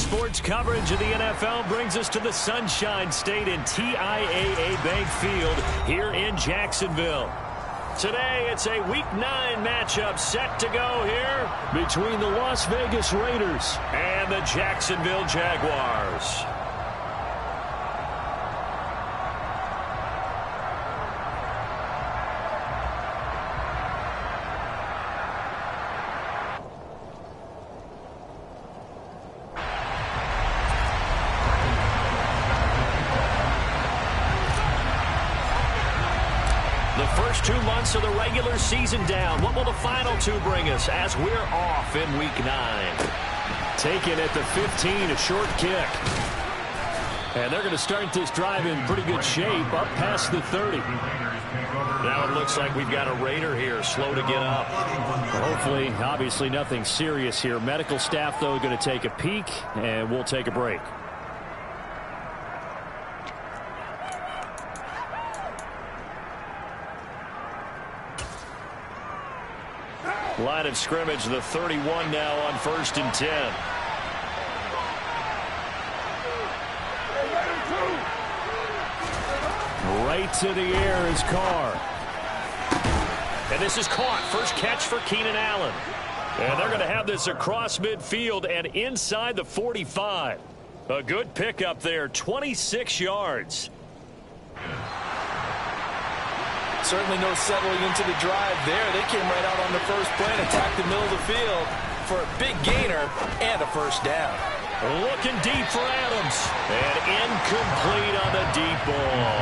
sports coverage of the NFL brings us to the Sunshine State and TIAA Bank Field here in Jacksonville. Today, it's a Week 9 matchup set to go here between the Las Vegas Raiders and the Jacksonville Jaguars. First 2 months of the regular season down. What will the final 2 bring us as we're off in Week 9? Taken at the 15, a short kick. And they're going to start this drive in pretty good shape, up past the 30. Now it looks like we've got a Raider here, slow to get up. Hopefully, obviously nothing serious here. Medical staff, though, going to take a peek, and we'll take a break. Line of scrimmage, the 31 now on 1st and 10. Right to the air is Carr. And this is caught. First catch for Keenan Allen. And they're going to have this across midfield and inside the 45. A good pickup there, 26 yards. Certainly no settling into the drive there. They came right out on the first play and attacked the middle of the field for a big gainer and a first down. Looking deep for Adams. And incomplete on the deep ball.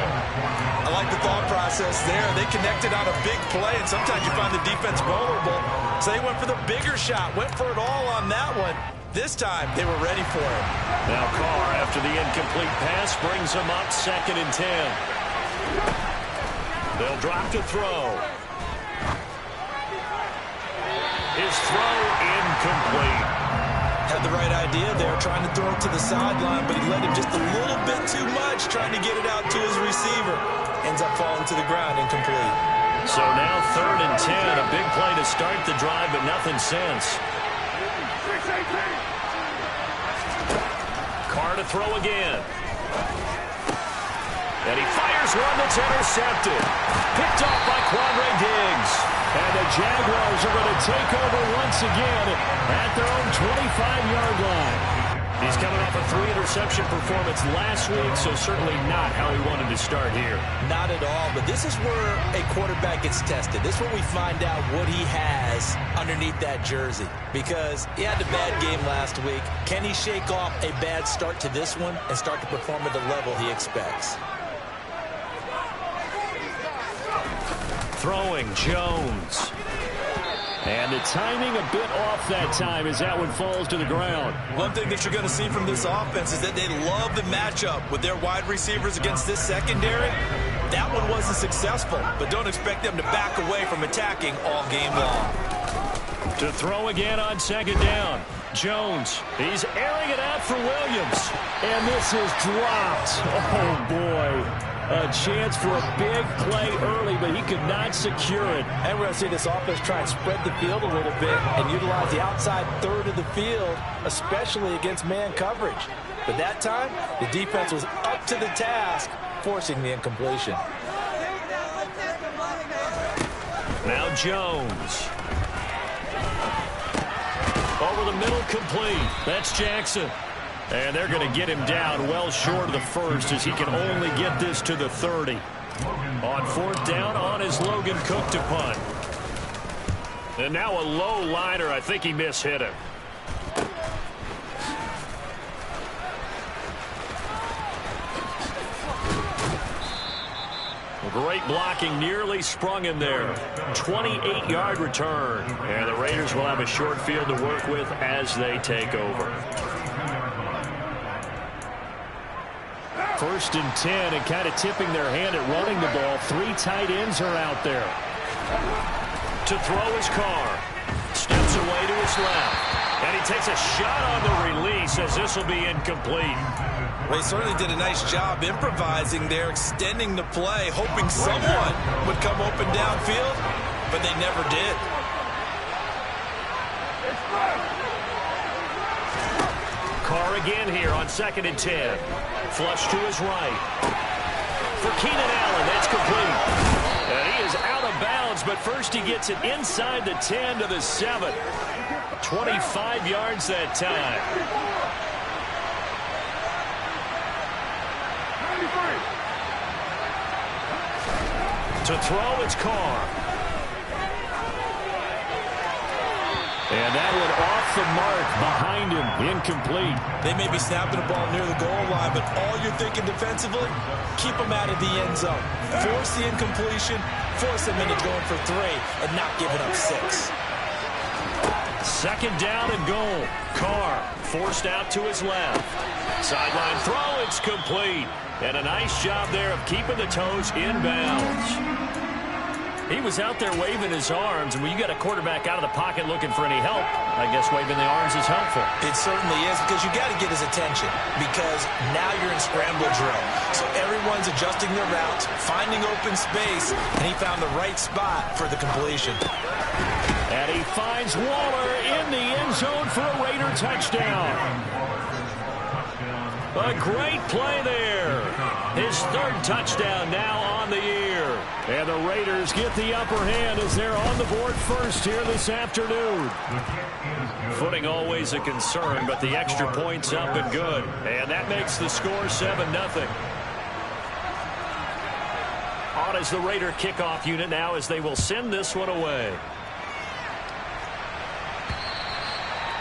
I like the thought process there. They connected on a big play, and sometimes you find the defense vulnerable. So they went for the bigger shot, went for it all on that one. This time, they were ready for it. Now Carr, after the incomplete pass, brings him up 2nd and 10. They'll drop to throw. His throw incomplete. Had the right idea there, trying to throw it to the sideline, but he let him just a little bit too much, trying to get it out to his receiver. Ends up falling to the ground, incomplete. So now 3rd and 10, a big play to start the drive, but nothing since. Carr to throw again. And he fires one that's intercepted. Picked off by Quandre Diggs. And the Jaguars are going to take over once again at their own 25-yard line. He's coming off a 3-interception performance last week, so certainly not how he wanted to start here. Not at all, but this is where a quarterback gets tested. This is where we find out what he has underneath that jersey. Because he had a bad game last week. Can he shake off a bad start to this one and start to perform at the level he expects? Throwing Jones. And the timing a bit off that time as that one falls to the ground. One thing that you're going to see from this offense is that they love the matchup with their wide receivers against this secondary. That one wasn't successful, but don't expect them to back away from attacking all game long. To throw again on 2nd down. Jones, he's airing it out for Williams. And this is dropped. Oh, boy. A chance for a big play early, but he could not secure it. And we're going to see this offense try and spread the field a little bit and utilize the outside 3rd of the field, especially against man coverage. But that time, the defense was up to the task, forcing the incompletion. Now Jones. Over the middle, complete. That's Jackson. And they're going to get him down well short of the first as he can only get this to the 30. On 4th down, on is Logan Cook to punt. And now a low liner. I think he mishit him. Great blocking, nearly sprung him there. 28-yard return. And the Raiders will have a short field to work with as they take over. 1st and 10, and kind of tipping their hand at running the ball. 3 tight ends are out there. To throw his Carr. Steps away to his left. And he takes a shot on the release as this will be incomplete. Well, he certainly did a nice job improvising there, extending the play, hoping someone would come open downfield, but they never did. Carr again here on 2nd and 10. Flush to his right. For Keenan Allen, that's complete. And he is out of bounds, but first he gets it inside the 10 to the 7. 25 yards that time. To throw, it's Carr. And that one off the mark behind him, incomplete. They may be snapping the ball near the goal line, but all you're thinking defensively, keep them out of the end zone. Force the incompletion, force them into going for 3, and not giving up 6. 2nd down and goal. Carr forced out to his left. Sideline throw, it's complete. And a nice job there of keeping the toes inbounds. He was out there waving his arms, and when you got a quarterback out of the pocket looking for any help, I guess waving the arms is helpful. It certainly is, because you got to get his attention, because now you're in scramble drill. So everyone's adjusting their routes, finding open space, and he found the right spot for the completion. And he finds Waller in the end zone for a Raider touchdown. A great play there. His 3rd touchdown now on the year. And the Raiders get the upper hand as they're on the board first here this afternoon. Footing always a concern, but the extra point's up and good. And that makes the score 7-0. On is the Raider kickoff unit now as they will send this one away.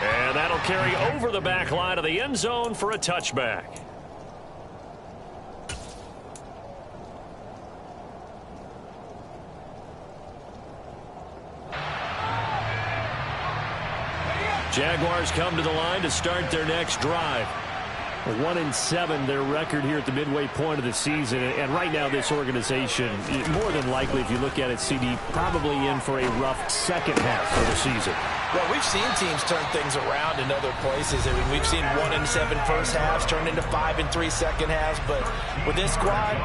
And that'll carry over the back line of the end zone for a touchback. Jaguars come to the line to start their next drive. 1-7 their record here at the midway point of the season, and right now this organization, more than likely if you look at it, CD, probably in for a rough second half of the season. Well, we've seen teams turn things around in other places. I mean, we've seen 1-7 first halves turn into 5-3 second halves, but with this squad,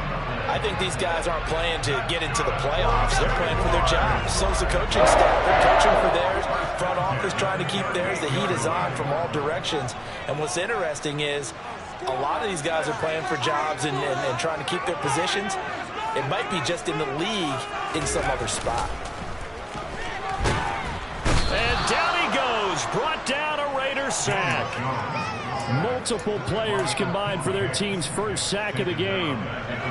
I think these guys aren't playing to get into the playoffs. They're playing for their jobs. So's the coaching staff. They're coaching for theirs. Front office trying to keep theirs. The heat is on from all directions. And what's interesting is a lot of these guys are playing for jobs and trying to keep their positions. It might be just in the league in some other spot. And down he goes. Brought down a Raider sack. Multiple players combined for their team's first sack of the game.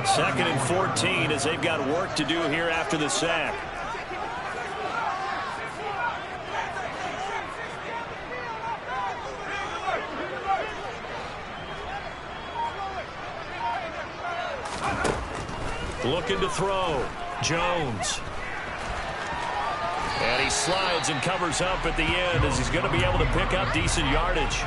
2nd and 14 as they've got work to do here after the sack. Looking to throw. Jones. And he slides and covers up at the end as he's going to be able to pick up decent yardage.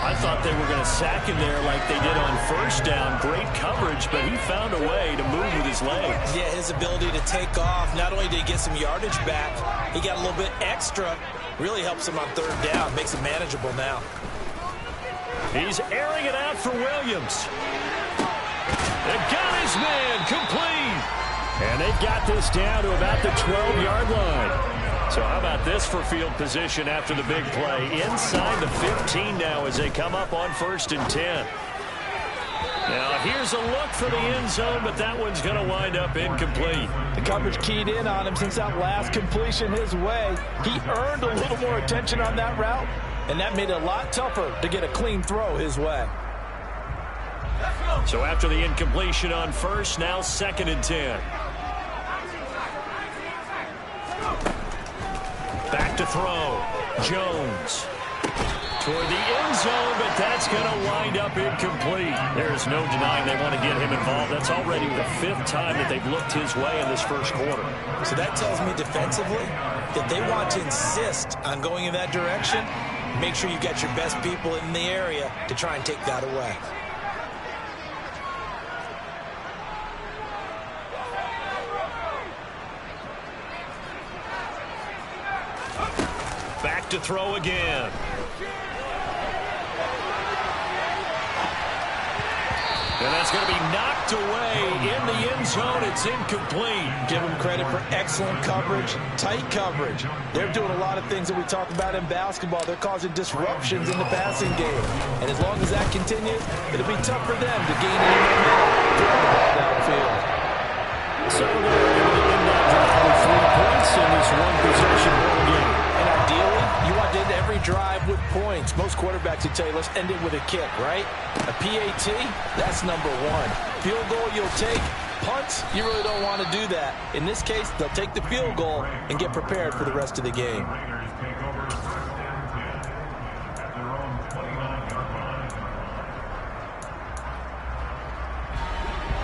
I thought they were going to sack him there like they did on 1st down. Great coverage, but he found a way to move with his legs. Yeah, his ability to take off. Not only did he get some yardage back, he got a little bit extra. Really helps him on 3rd down. Makes it manageable now. He's airing it out for Williams. They got his man complete. And they've got this down to about the 12-yard line. So how about this for field position after the big play? Inside the 15 now as they come up on 1st and 10. Now here's a look for the end zone, but that one's going to wind up incomplete. The coverage keyed in on him since that last completion his way. He earned a little more attention on that route, and that made it a lot tougher to get a clean throw his way. So after the incompletion on 1st, now 2nd and 10. Back to throw. Jones. Toward the end zone, but that's going to wind up incomplete. There's no denying they want to get him involved. That's already the 5th time that they've looked his way in this first quarter. So that tells me defensively that they want to insist on going in that direction. Make sure you've got your best people in the area to try and take that away. Back to throw again. And that's going to be knocked away in the end zone. It's incomplete. Give them credit for excellent coverage, tight coverage. They're doing a lot of things that we talk about in basketball. They're causing disruptions in the passing game. And as long as that continues, it'll be tough for them to gain any momentum downfield. So they're able to end that drive with 3 points in this one-possession ball game. And ideally, you want to end every drive with points. Most quarterbacks would tell you, let's end it with a kick, right? A PAT, that's number 1. Field goal you'll take. Punts, you really don't want to do that. In this case, they'll take the field goal and get prepared for the rest of the game.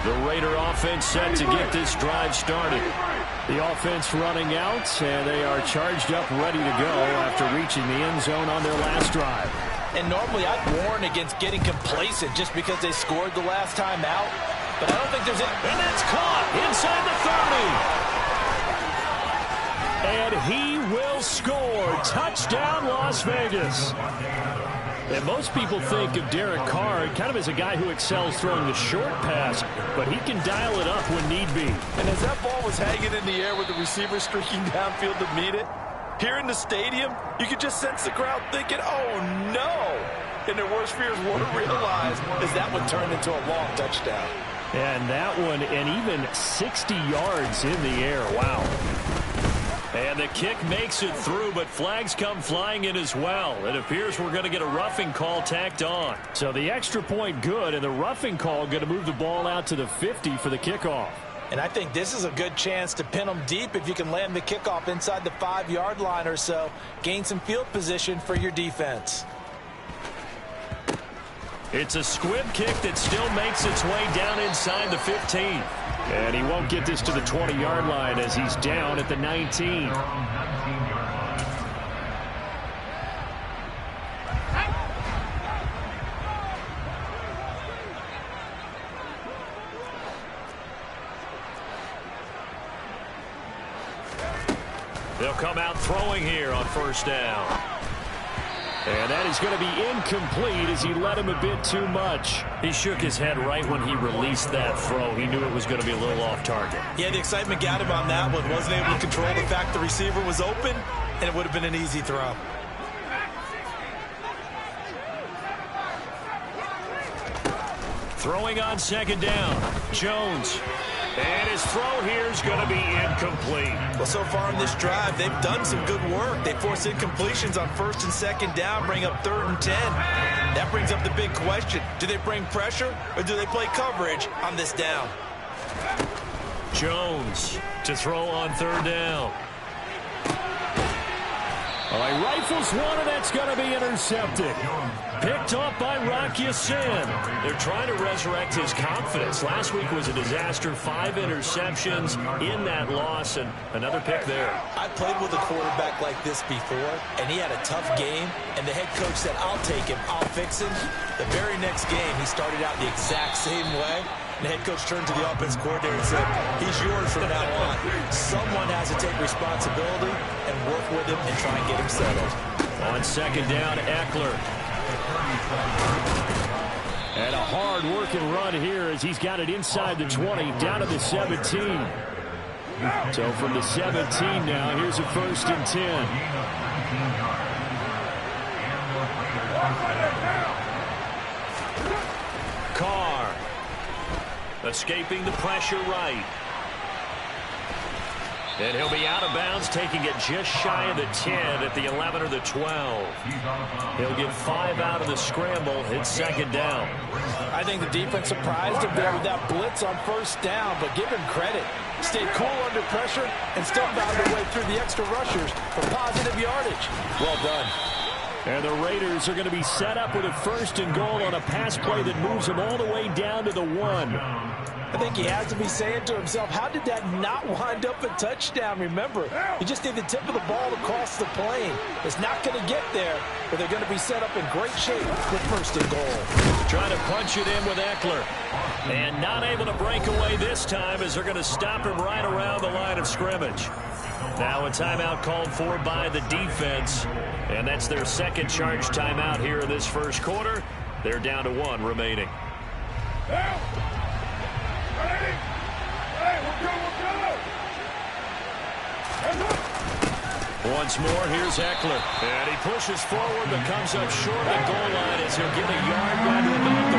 The Raider offense set to get this drive started. The offense running out, and they are charged up, ready to go after reaching the end zone on their last drive. And normally I'd warn against getting complacent just because they scored the last time out. But I don't think there's any... And that's caught inside the 30. And he will score. Touchdown, Las Vegas. And most people think of Derek Carr kind of as a guy who excels throwing the short pass, but he can dial it up when need be. And as that ball was hanging in the air with the receiver streaking downfield to meet it, here in the stadium, you could just sense the crowd thinking, oh, no. And their worst fears weren't realized as that one turned into a long touchdown. And that one, and even 60 yards in the air. Wow. And the kick makes it through, but flags come flying in as well. It appears we're going to get a roughing call tacked on. So the extra point good, and the roughing call going to move the ball out to the 50 for the kickoff. And I think this is a good chance to pin them deep if you can land the kickoff inside the 5-yard line or so. Gain some field position for your defense. It's a squib kick that still makes its way down inside the 15. And he won't get this to the 20-yard line as he's down at the 19. They'll come out throwing here on first down. And that is going to be incomplete as he led him a bit too much. He shook his head right when he released that throw. He knew it was going to be a little off target. Yeah, the excitement got him on that one. Wasn't able to control the fact the receiver was open, and it would have been an easy throw. Throwing on second down. Jones. And his throw here is going to be incomplete. Well, so far in this drive, they've done some good work. They force incompletions on first and second down, bring up 3rd and 10. That brings up the big question. Do they bring pressure or do they play coverage on this down? Jones to throw on 3rd down. Well, he rifles one, and that's going to be intercepted. Picked up by Rock Ya-Sin. They're trying to resurrect his confidence. Last week was a disaster. 5 interceptions in that loss, and another pick there. I played with a quarterback like this before, and he had a tough game, and the head coach said, I'll take him, I'll fix him. The very next game, he started out the exact same way. And the head coach turned to the offense coordinator and said, he's yours from now on. Someone has to take responsibility and work with him and try and get him settled. On second down, Eckler. And a hard-working run here as he's got it inside the 20, down to the 17. So from the 17 now, here's a 1st and 10. Carr. Escaping the pressure right. And he'll be out of bounds, taking it just shy of the 10 at the 11 or the 12. He'll get 5 out of the scramble. It's second down. I think the defense surprised him there with that blitz on first down, but give him credit. Stayed cool under pressure and still found a way through the extra rushers for positive yardage. Well done. And the Raiders are going to be set up with a 1st and goal on a pass play that moves them all the way down to the 1. I think he has to be saying to himself, how did that not wind up a touchdown? Remember, you just need the tip of the ball to cross the plane. It's not going to get there, but they're going to be set up in great shape with 1st and goal. Trying to punch it in with Eckler. And not able to break away this time as they're going to stop him right around the line of scrimmage. Now a timeout called for by the defense. And that's their second charge timeout here in this first quarter. They're down to 1 remaining. Once more, here's Eckler. And he pushes forward but comes up short of the goal line as he'll get a yard down to about the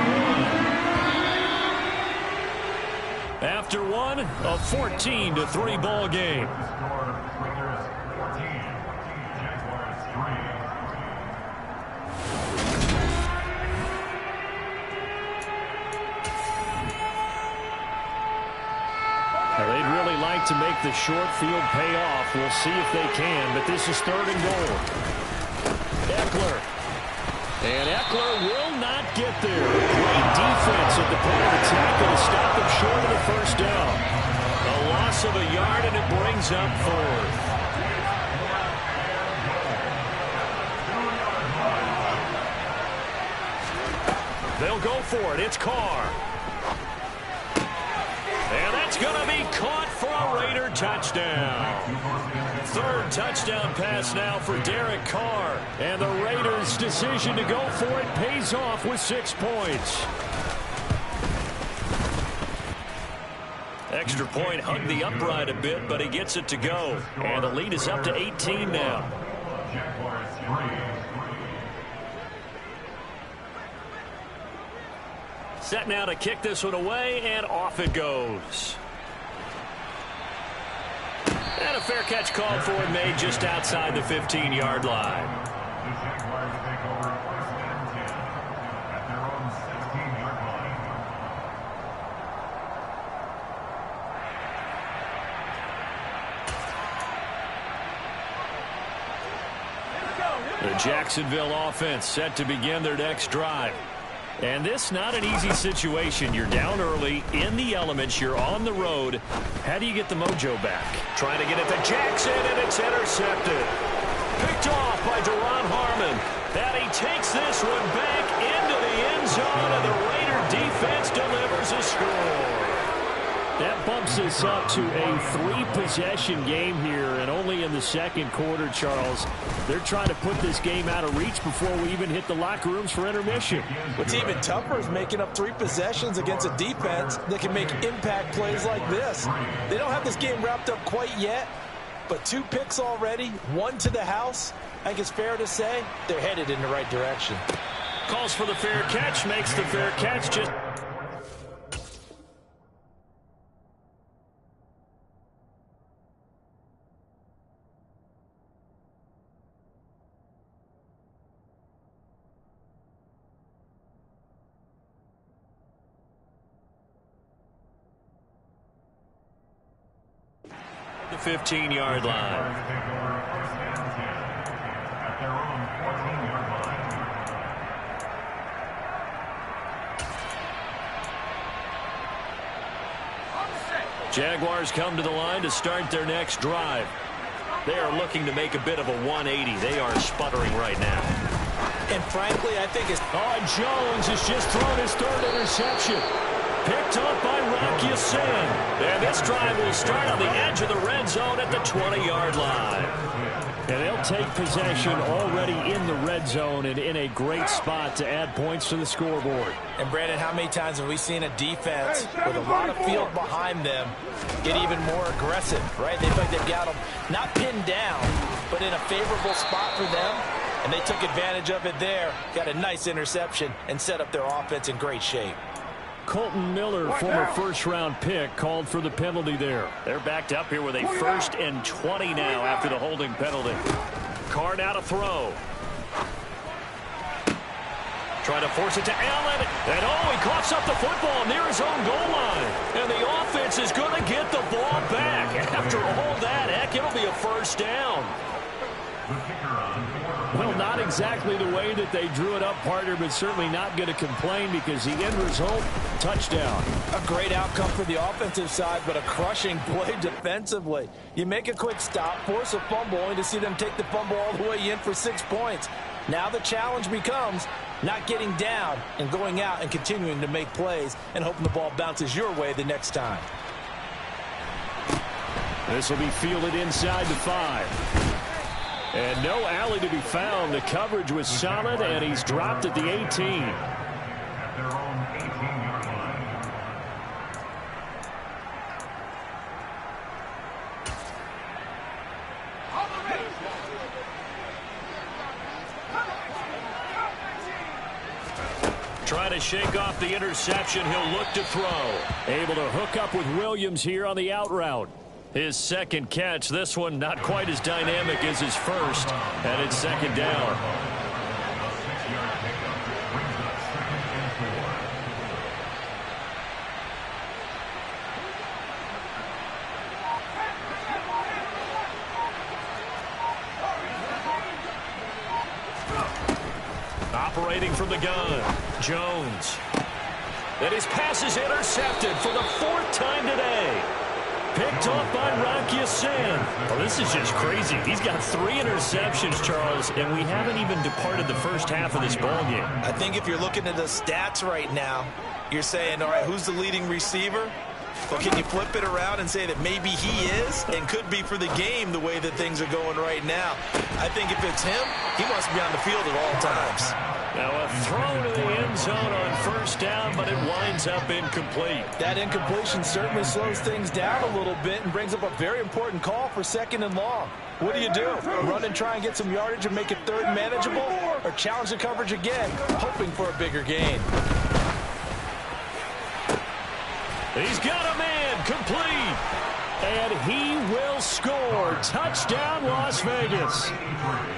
1. After one, a 14-3 ball game. They'd really like to make the short field pay off. We'll see if they can, but this is 3rd and goal. Eckler. And Eckler will not get there. Great defense at the point of attack to stop them short of the first down. A loss of a yard, and it brings up 4th. They'll go for it. It's Carr. And that's going to be caught for a Raider touchdown. 3rd touchdown pass now for Derek Carr. And the Raiders' decision to go for it pays off with 6 points. Extra point hugged the upright a bit, but he gets it to go. And the lead is up to 18 now. Set now to kick this one away, and off it goes. And a fair catch called for and made just outside the 15-yard line. The Jacksonville offense set to begin their next drive. And this not an easy situation. You're down early, in the elements, you're on the road. How do you get the mojo back? Trying to get it to Jackson, and it's intercepted. Picked off by Duron Harmon. And he takes this one back into the end zone, and the Raider defense delivers a score. That bumps us up to a 3-possession game here, and only in the 2nd quarter, Charles. They're trying to put this game out of reach before we even hit the locker rooms for intermission. What's even tougher is making up 3 possessions against a defense that can make impact plays like this. They don't have this game wrapped up quite yet, but 2 picks already, 1 to the house. I think it's fair to say they're headed in the right direction. Calls for the fair catch, makes the fair catch just... the 15-yard line. Jaguars come to the line to start their next drive. They are looking to make a bit of a 180. They are sputtering right now. And frankly, I think it's... Jones has just thrown his 3rd interception. Picked up by Rock Ya-Sin. And this drive will start on the edge of the red zone at the 20-yard line. And they'll take possession already in the red zone and in a great spot to add points to the scoreboard. And Brandon, how many times have we seen a defense with a lot of field behind them get even more aggressive, right? They feel like they've got them not pinned down, but in a favorable spot for them. And they took advantage of it there, got a nice interception, and set up their offense in great shape. Colton Miller, former first-round pick, called for the penalty there. They're backed up here with a 1st and 20 now after the holding penalty. Carr now to throw. Trying to force it to Allen. And he coughs up the football near his own goal line. And the offense is going to get the ball back. After all that, heck, it'll be a 1st down. Well, not exactly the way that they drew it up, partner, but certainly not going to complain because the end result, touchdown. A great outcome for the offensive side, but a crushing play defensively. You make a quick stop, force a fumble, only to see them take the fumble all the way in for 6 points. Now the challenge becomes not getting down and going out and continuing to make plays and hoping the ball bounces your way the next time. This will be fielded inside the 5. And no alley to be found. The coverage was solid, and he's dropped at the 18. Trying to shake off the interception. He'll look to throw. Able to hook up with Williams here on the out route. His second catch. This one not quite as dynamic as his first. And it's second down. Operating from the gun, Jones. And his pass is intercepted for the fourth time today. Picked off by Rocky Sin. Well, this is just crazy. He's got 3 interceptions, Charles, and we haven't even departed the first half of this ball game. I think if you're looking at the stats right now, you're saying, all right, who's the leading receiver? Well, can you flip it around and say that maybe he is and could be for the game the way that things are going right now? I think if it's him, he wants to be on the field at all times. Now a throw to the end zone on first down, but it winds up incomplete. That incompletion certainly slows things down a little bit and brings up a very important call for second and long. What do you do? Run and try and get some yardage and make it third manageable, or challenge the coverage again, hoping for a bigger gain? He's got a man, complete. And he will score. Touchdown, Las Vegas.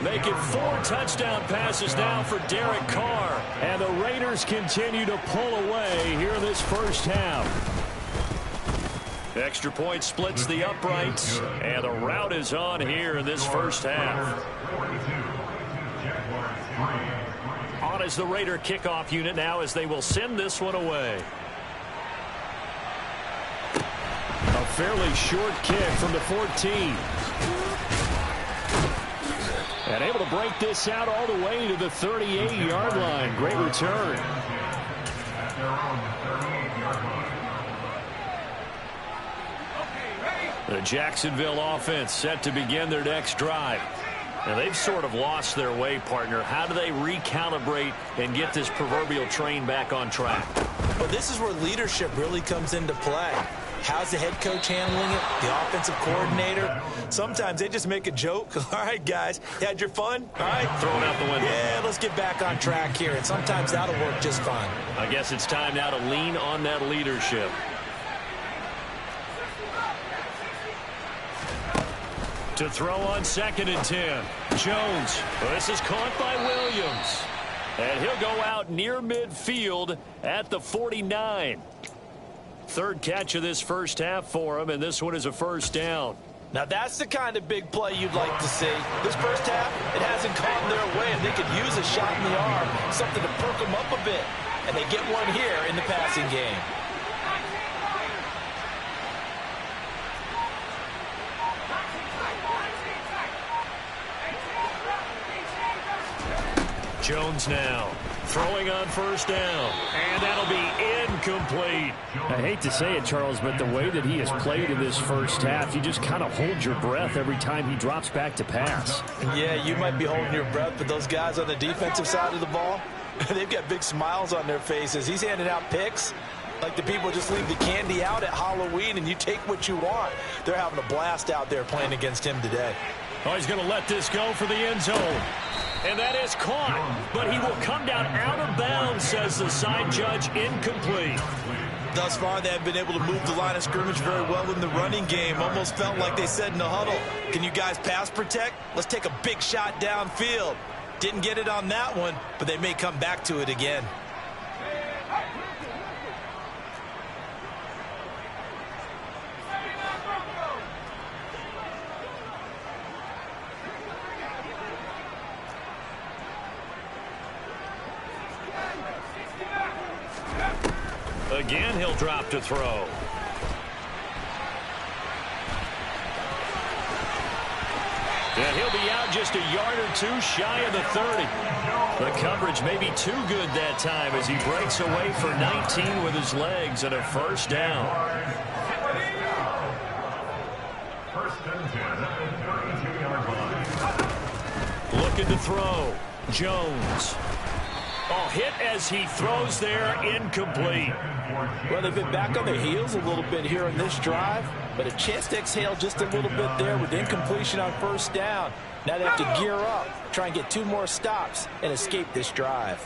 Make it 4 touchdown passes now for Derek Carr. And the Raiders continue to pull away here in this first half. Extra point splits the uprights. And the route is on here in this first half. On is the Raider kickoff unit now as they will send this one away. A fairly short kick from the 14. And able to break this out all the way to the 38-yard line. Great return. The Jacksonville offense set to begin their next drive. Now they've sort of lost their way, partner. How do they recalibrate and get this proverbial train back on track? Well, this is where leadership really comes into play. How's the head coach handling it? The offensive coordinator? Sometimes they just make a joke. All right, guys, you had your fun? All right. Throw it out the window. Yeah, let's get back on track here. And sometimes that'll work just fine. I guess it's time now to lean on that leadership. To throw on 2nd and 10. Jones. This is caught by Williams. And he'll go out near midfield at the 49. Third catch of this first half for him, and this one is a first down. Now that's the kind of big play you'd like to see. This first half, it hasn't gone their way, and they could use a shot in the arm, something to perk them up a bit. And they get one here in the passing game. Jones now throwing on first down, and that'll be incomplete. I hate to say it, Charles, but the way that he has played in this first half, you just kind of hold your breath every time he drops back to pass. Yeah, you might be holding your breath, but those guys on the defensive side of the ball, they've got big smiles on their faces. He's handing out picks like the people just leave the candy out at Halloween and you take what you want. They're having a blast out there playing against him today. Oh, he's going to let this go for the end zone. And that is caught, but he will come down out of bounds, says the side judge, incomplete. Thus far, they have been able to move the line of scrimmage very well in the running game. Almost felt like they said in the huddle, can you guys pass protect? Let's take a big shot downfield. Didn't get it on that one, but they may come back to it again. Again, he'll drop to throw. And he'll be out just a yard or two shy of the 30. The coverage may be too good that time as he breaks away for 19 with his legs and a first down. Looking to throw. Jones. Oh, hit as he throws there, incomplete. Well, they've been back on their heels a little bit here on this drive, but a chance to exhale just a little bit there with incompletion on first down. Now they have to gear up, try and get 2 more stops, and escape this drive.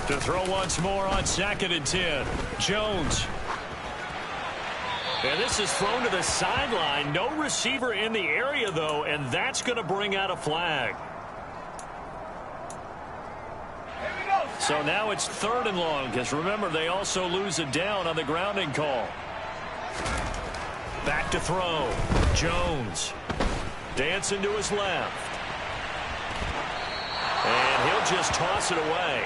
To throw once more on 2nd and 10. Jones. And this is thrown to the sideline. No receiver in the area, though, and that's going to bring out a flag. So now it's 3rd and long, because remember, they also lose a down on the grounding call. Back to throw. Jones. Dancing to his left. And he'll just toss it away.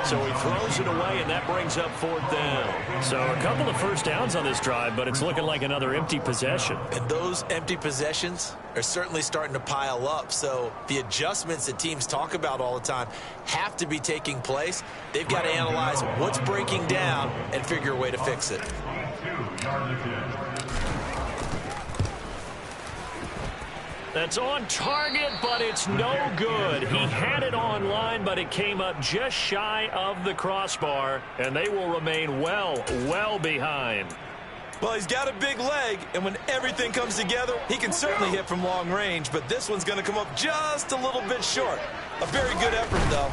So he throws it away, and that brings up 4th down. So a couple of first downs on this drive, but it's looking like another empty possession. And those empty possessions are certainly starting to pile up. So the adjustments that teams talk about all the time have to be taking place. They've got to analyze what's breaking down and figure a way to fix it. That's on target, but it's no good. He had it on line, but it came up just shy of the crossbar, and they will remain well behind. Well, he's got a big leg, and when everything comes together, he can certainly hit from long range, but this one's going to come up just a little bit short. A very good effort, though.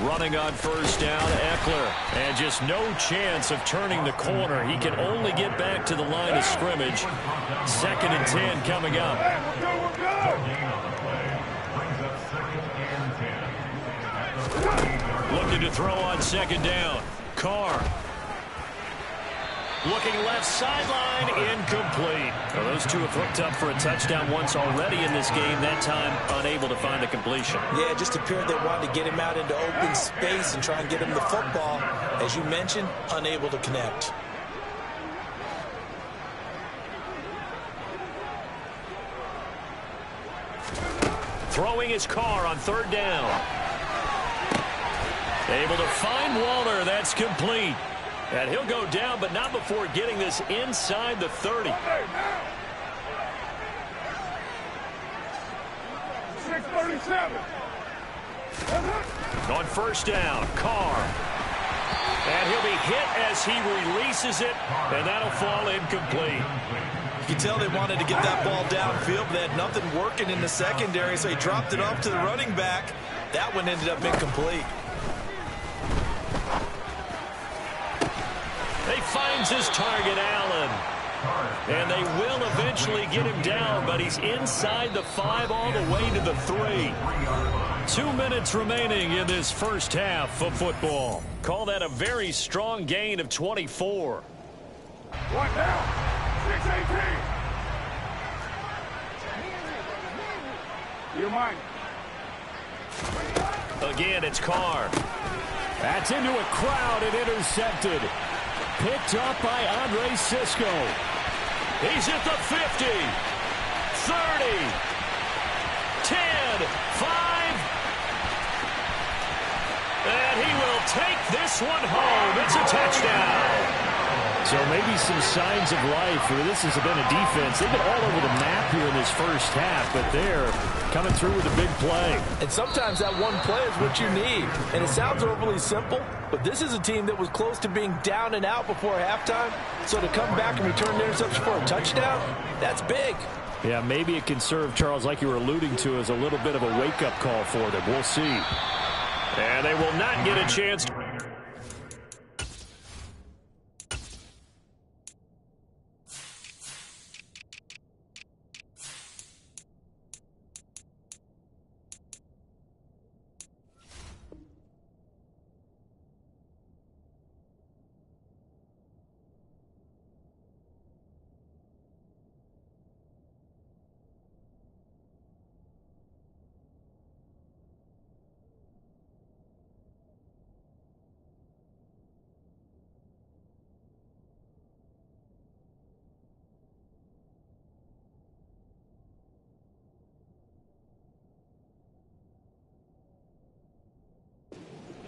Running on 1st down, Eckler. And just no chance of turning the corner. He can only get back to the line of scrimmage. 2nd and 10 coming up. Looking to throw on 2nd down. Carr. Looking left sideline, incomplete. Well, those two have hooked up for a touchdown once already in this game. That time, unable to find a completion. Yeah, it just appeared they wanted to get him out into open space and try and get him the football. As you mentioned, unable to connect. Throwing his Carr on 3rd down. Able to find Waller. That's complete. And he'll go down, but not before getting this inside the 30. 637. On 1st down, Carr. And he'll be hit as he releases it, and that'll fall incomplete. You can tell they wanted to get that ball downfield, but they had nothing working in the secondary, so he dropped it off to the running back. That one ended up incomplete. He finds his target, Allen. And they will eventually get him down, but he's inside the 5 all the way to the 3. 2 minutes remaining in this first half of football. Call that a very strong gain of 24. 1 down. 618. You mind? Again, it's Carr. That's into a crowd and intercepted. Picked up by Andre Sisco. He's at the 50, 30, 10, 5. And he will take this one home. It's a touchdown. So maybe some signs of life. This has been a defense. They've been all over the map here in this first half, but they're coming through with a big play. And sometimes that one play is what you need. And it sounds overly simple, but this is a team that was close to being down and out before halftime. So to come back and return the interception for a touchdown, that's big. Yeah, maybe it can serve, Charles, like you were alluding to, as a little bit of a wake-up call for them. We'll see. And they will not get a chance to...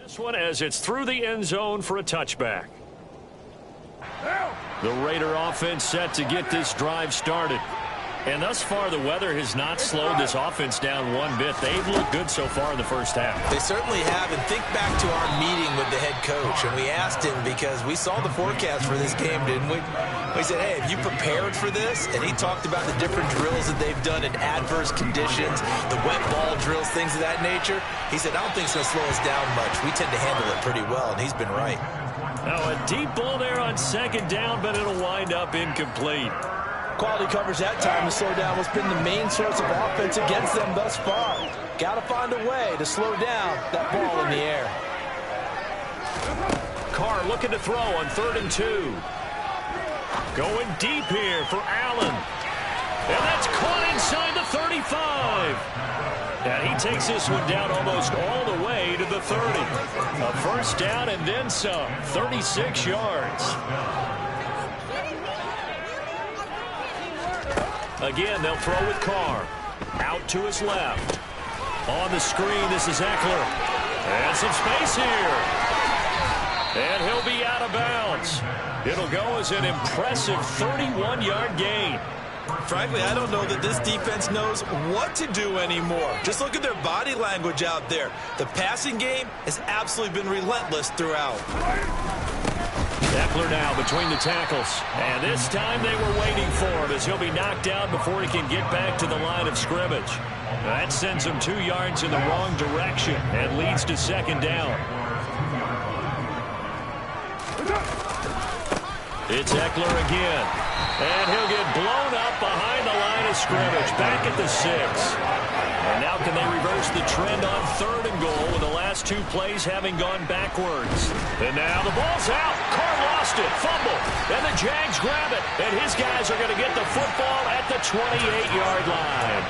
This one as it's through the end zone for a touchback. The Raider offense set to get this drive started. And thus far, the weather has not slowed this offense down one bit. They've looked good so far in the first half. They certainly have. And think back to our meeting with the head coach. And we asked him, because we saw the forecast for this game, didn't we? He said, hey, have you prepared for this? And he talked about the different drills that they've done in adverse conditions, the wet ball drills, things of that nature. He said, I don't think it's going to slow us down much. We tend to handle it pretty well, and he's been right. Now a deep ball there on second down, but it'll wind up incomplete. Quality coverage that time to slow down what's been the main source of offense against them thus far. Got to find a way to slow down that ball in the air. Carr looking to throw on 3rd and 2. Going deep here for Allen. And that's caught inside the 35. And he takes this one down almost all the way to the 30. A first down and then some. 36 yards. Again, they'll throw with Carr. Out to his left. On the screen, this is Eckler. And some space here. And he'll be out of bounds. It'll go as an impressive 31-yard gain. Frankly, I don't know that this defense knows what to do anymore. Just look at their body language out there. The passing game has absolutely been relentless throughout. Eckler now between the tackles. And this time they were waiting for him as he'll be knocked down before he can get back to the line of scrimmage. That sends him 2 yards in the wrong direction and leads to second down. It's Eckler again. And he'll get blown up behind the line of scrimmage. Back at the 6. And now can they reverse the trend on 3rd and goal with the last 2 plays having gone backwards. And now the ball's out. Carr lost it. Fumble. And the Jags grab it. And his guys are going to get the football at the 28-yard line.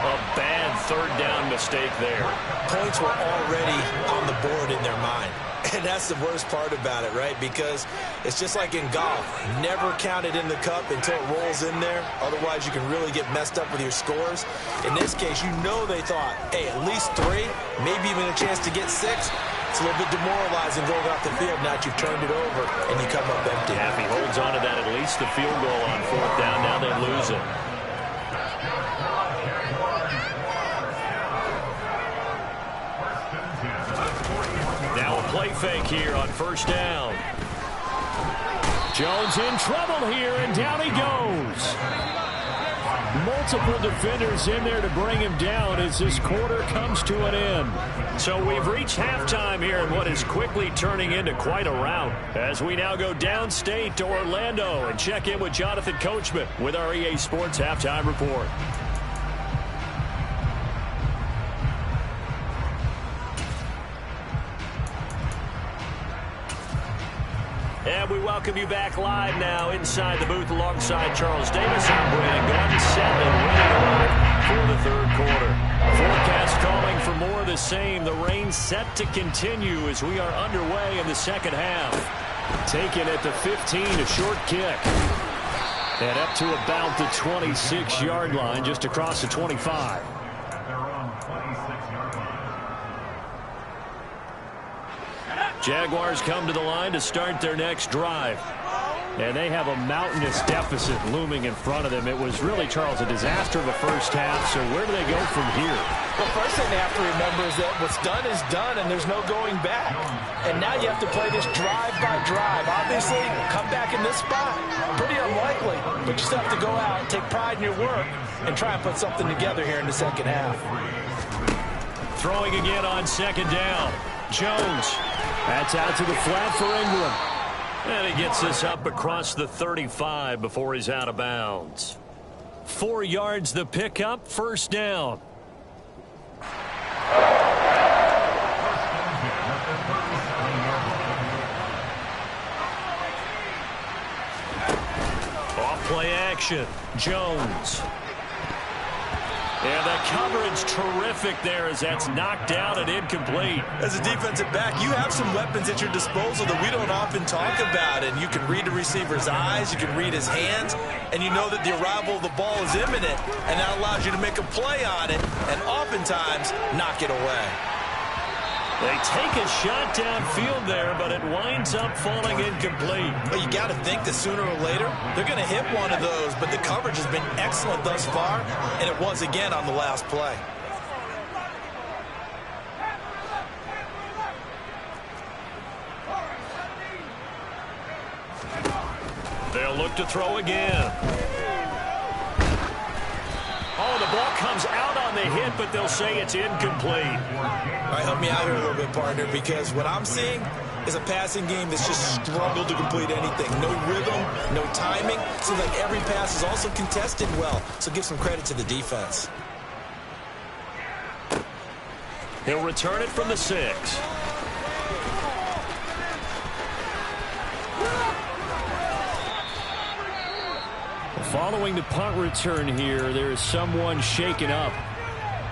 A bad 3rd down mistake there. Points were already on the board in their mind. And that's the worst part about it, right? Because it's just like in golf. Never count it in the cup until it rolls in there. Otherwise, you can really get messed up with your scores. In this case, you know they thought, hey, at least 3, maybe even a chance to get 6. It's a little bit demoralizing going off the field now that you've turned it over and you come up empty. Yeah, if he holds on to that, at least the field goal on 4th down. Now they lose it. Play fake here on 1st down. Jones in trouble here, and down he goes. Multiple defenders in there to bring him down as this quarter comes to an end. So we've reached halftime here in what is quickly turning into quite a rout. As we now go downstate to Orlando and check in with Jonathan Coachman with our EA Sports Halftime Report. And we welcome you back live now inside the booth alongside Charles Davis. I'm Brandon Gordon, set and ready to rock for the 3rd quarter. Forecast calling for more of the same. The rain set to continue as we are underway in the 2nd half. Taken at the 15, a short kick. And up to about the 26-yard line, just across the 25. Jaguars come to the line to start their next drive. And they have a mountainous deficit looming in front of them. It was really, Charles, a disaster of a first half. So where do they go from here? The first thing they have to remember is that what's done is done, and there's no going back. And now you have to play this drive by drive. Obviously, come back in this spot, pretty unlikely. But you still have to go out and take pride in your work and try and put something together here in the 2nd half. Throwing again on 2nd down. Jones. That's out to the flat for Ingram. And he gets this up across the 35 before he's out of bounds. 4 yards the pickup, 1st down. Off play action. Jones. And the coverage terrific there as that's knocked down and incomplete. As a defensive back, you have some weapons at your disposal that we don't often talk about. And you can read the receiver's eyes, you can read his hands, and you know that the arrival of the ball is imminent. And that allows you to make a play on it and oftentimes knock it away. They take a shot downfield there, but it winds up falling incomplete. But you got to think that sooner or later, they're going to hit one of those. But the coverage has been excellent thus far, and it was again on the last play. They'll look to throw again. Oh, the ball comes out on the hit, but they'll say it's incomplete. All right, help me out here a little bit, partner, because what I'm seeing is a passing game that's just struggled to complete anything. No rhythm, no timing. Seems like every pass is also contested well, so give some credit to the defense. He'll return it from the 6. Following the punt return here, there is someone shaken up.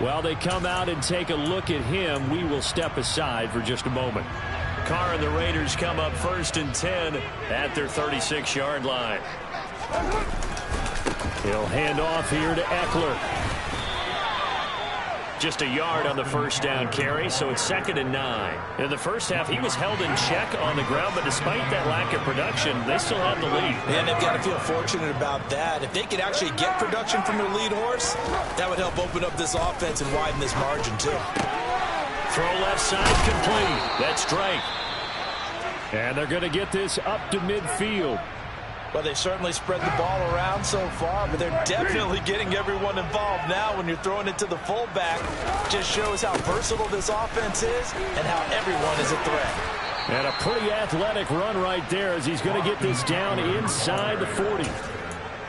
While they come out and take a look at him, we will step aside for just a moment. Carr and the Raiders come up 1st and 10 at their 36-yard line. He'll hand off here to Eckler. Just a yard on the first down carry, so it's 2nd and 9. In the first half, he was held in check on the ground, but despite that lack of production, they still have the lead. And they've got to feel fortunate about that. If they could actually get production from their lead horse, that would help open up this offense and widen this margin, too. Throw left side complete. That's Drake. And they're going to get this up to midfield. Well, they certainly spread the ball around so far, but they're definitely getting everyone involved now when you're throwing it to the fullback. Just shows how versatile this offense is and how everyone is a threat. And a pretty athletic run right there as he's going to get this down inside the 40.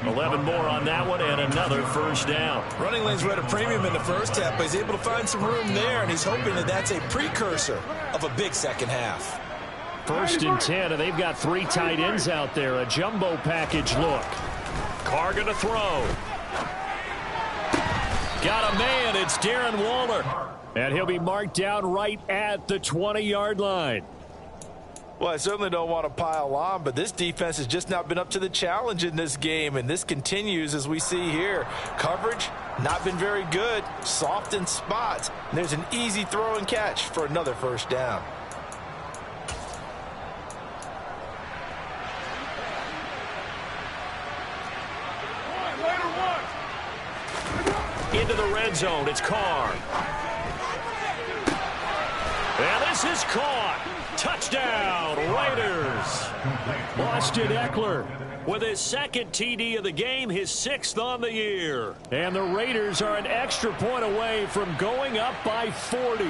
11 more on that one and another first down. Running lanes were at a premium in the first half, but he's able to find some room there, and he's hoping that that's a precursor of a big second half. 1st and 10, and they've got 3 tight ends out there. A jumbo package look. Carr going to throw. Got a man. It's Darren Waller. And he'll be marked down right at the 20-yard line. Well, I certainly don't want to pile on, but this defense has just not been up to the challenge in this game, and this continues as we see here. Coverage, not been very good. Soft in spots. And there's an easy throw and catch for another first down. Into the red zone, it's Carr. And this is caught. Touchdown, Raiders. Austin Eckler with his 2nd TD of the game, his 6th on the year. And the Raiders are an extra point away from going up by 40.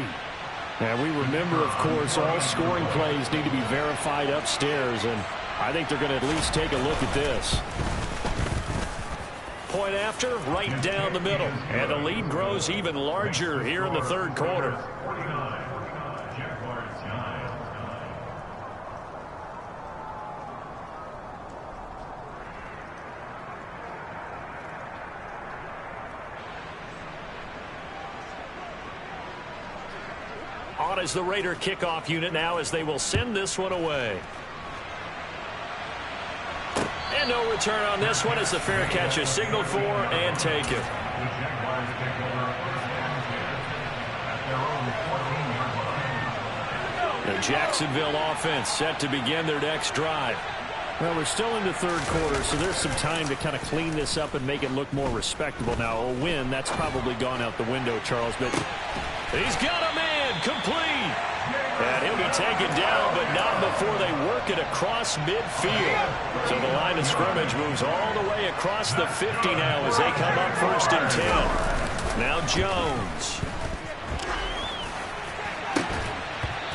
And we remember, of course, all scoring plays need to be verified upstairs, and I think they're going to at least take a look at this. Point after, right down the middle. And the lead grows even larger here in the 3rd quarter. On is the Raider kickoff unit now as they will send this one away. And no return on this one as the fair catch is signaled for and taken. The Jacksonville offense set to begin their next drive. Well, we're still in the 3rd quarter, so there's some time to kind of clean this up and make it look more respectable. Now, a win, that's probably gone out the window, Charles, but he's got a man complete. And he'll be taken down, but not before they work it across midfield. So the line of scrimmage moves all the way across the 50 now as they come up 1st and 10. Now Jones.